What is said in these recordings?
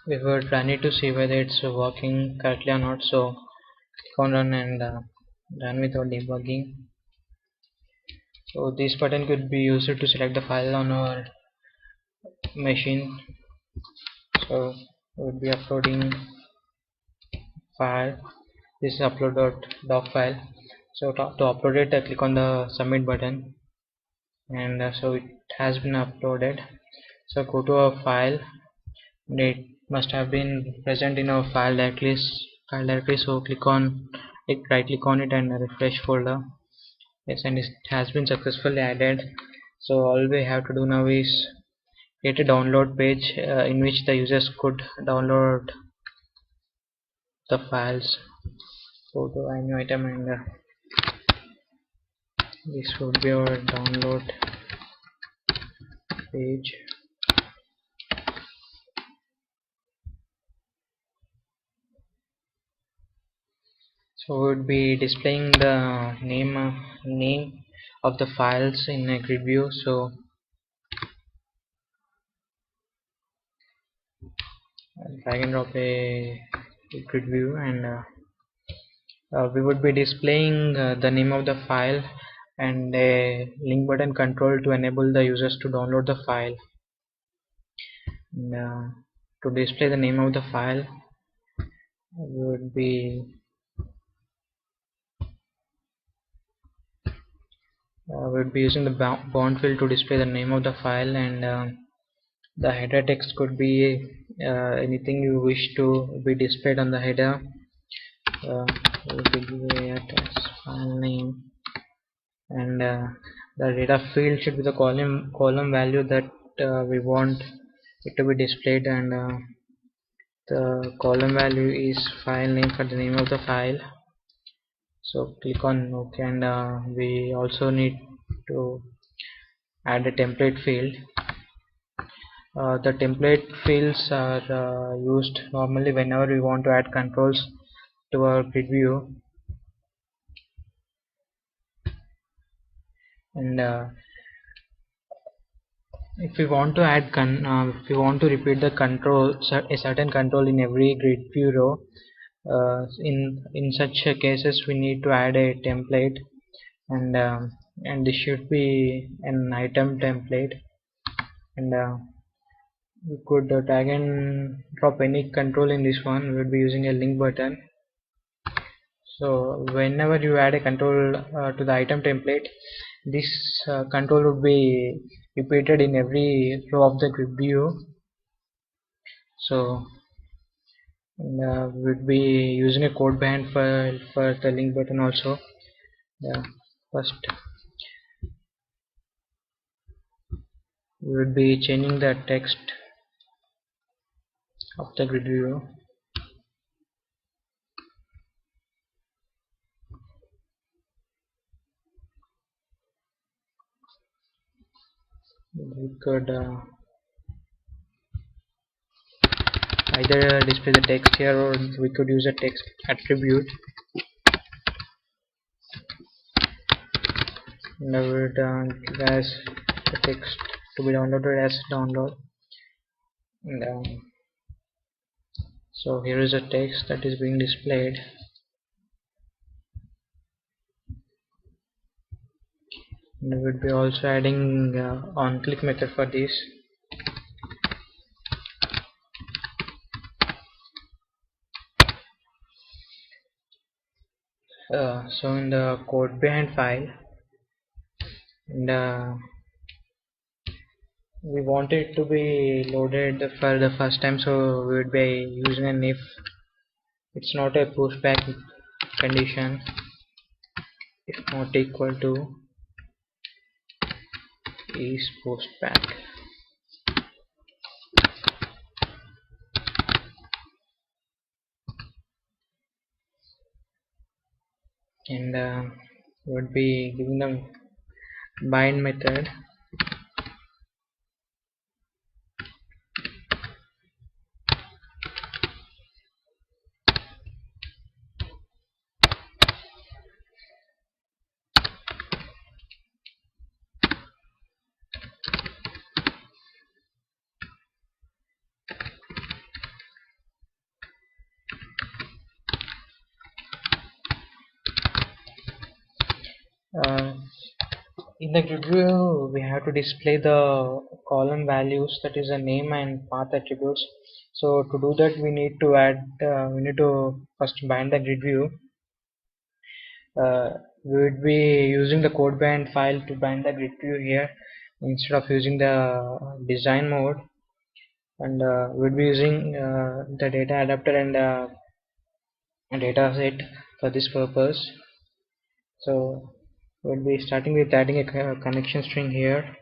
we would need to see whether it's working correctly or not. So click on run and run without debugging. So this button could be used to select the file on our machine. So we would be uploading file. This is upload.doc file. So to upload it, click on the submit button, and so it has been uploaded. So go to our file. It must have been present in our file directory. So click on it, right click on it, and refresh folder. Yes, and it has been successfully added. So all we have to do now is create a download page in which the users could download the files. Go to a new item, and this would be our download page. So we would be displaying the name of the files in a grid view. So drag and drop a grid view, and we would be displaying the name of the file and a link button control to enable the users to download the file. And, to display the name of the file, we would be using the bound field to display the name of the file, and the header text could be anything you wish to be displayed on the header. We'll give it as file name, and the data field should be the column value that we want it to be displayed, and the column value is file name for the name of the file. So click on OK, and we also need to add a template field. The template fields are used normally whenever we want to add controls to our grid view, and if we want to add if we want to repeat the control, a certain control in every grid view row, in such cases we need to add a template, and this should be an item template, and we could drag and drop any control in this one. We would be using a link button. So whenever you add a control to the item template, this control would be repeated in every row of the grid view. So we would be using a code behind for the link button also. First we would be changing the text of the grid view. We could either display the text here, or we could use a text attribute, and I would give as the text to be downloaded as download, and so here is a text that is being displayed, and we would be also adding on click method for this. So in the code behind file, and we want it to be loaded for the first time, so we would be using an if. It's not a pushback condition. If not equal to is pushback, and would be giving them bind method. uh, in the grid view we have to display the column values, that is the name and path attributes. So to do that we need to first bind the grid view. We would be using the code bind file to bind the grid view here instead of using the design mode, and we would be using the data adapter and data set for this purpose. So we'll be starting with adding a connection string here.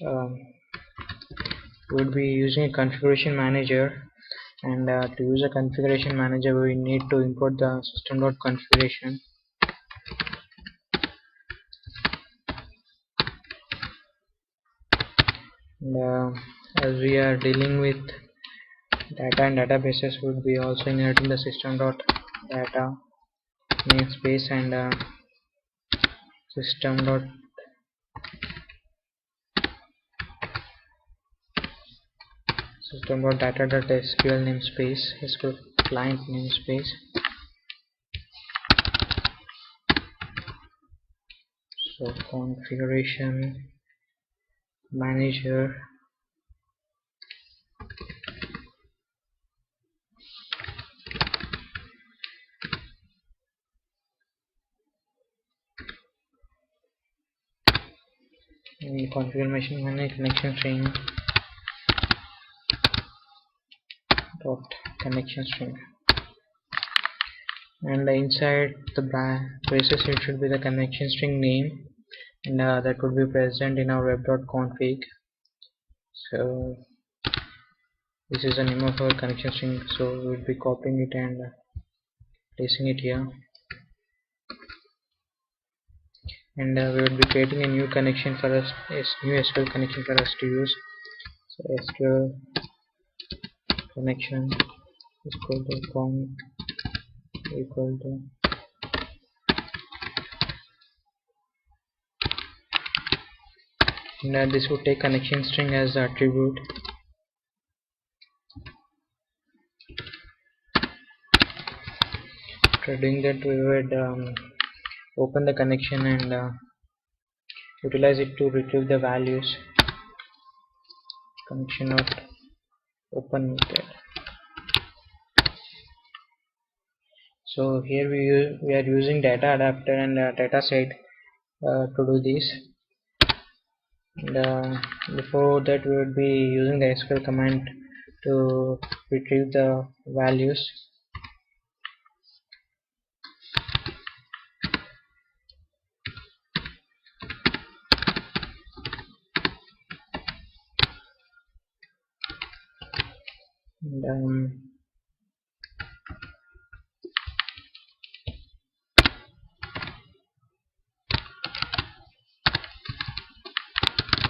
um, we would be using a configuration manager, and to use a configuration manager we need to import the system.configuration. And as we are dealing with data and databases, we would be also inheriting the system.data namespace and system.data SQL namespace, SQL client namespace. So configuration manager, and configuration manager connection string dot connection string, and inside the braces it should be the connection string name, and that would be present in our web.config. So this is the name of our connection string, so we will be copying it and placing it here, and we will be creating a new connection for us, new SQL connection for us to use. So SQL connection is equal to com equal to and this would take connection string as the attribute. After doing that we would open the connection and utilize it to retrieve the values. Connection not open method. So here we are using data adapter and data set to do this, and before that we would be using the SQL command to retrieve the values.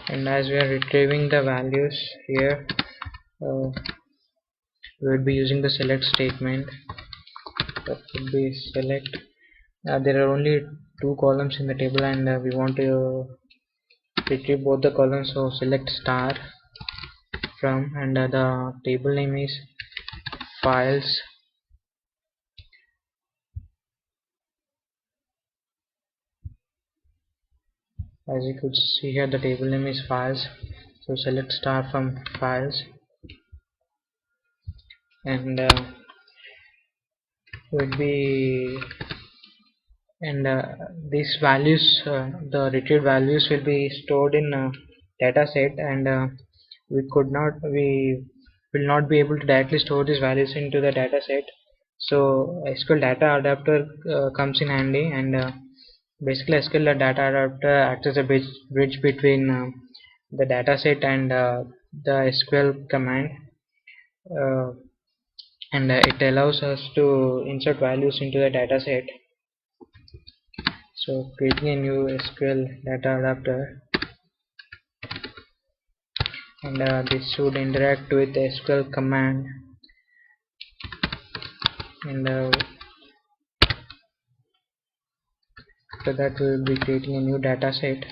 And as we are retrieving the values here, we would be using the select statement. That would be select. There are only two columns in the table, and we want to retrieve both the columns, so select star from, and the table name is files. As you could see here, the table name is files, so select star from files, and would be and these values, the retrieved values will be stored in data set, and we will not be able to directly store these values into the data set. So SQL data adapter comes in handy, and basically SQL data adapter acts as a bridge between the data set and the SQL command, uh, and it allows us to insert values into the data set. So creating a new SQL data adapter, and this should interact with the SQL command, and after that we will be creating a new data set.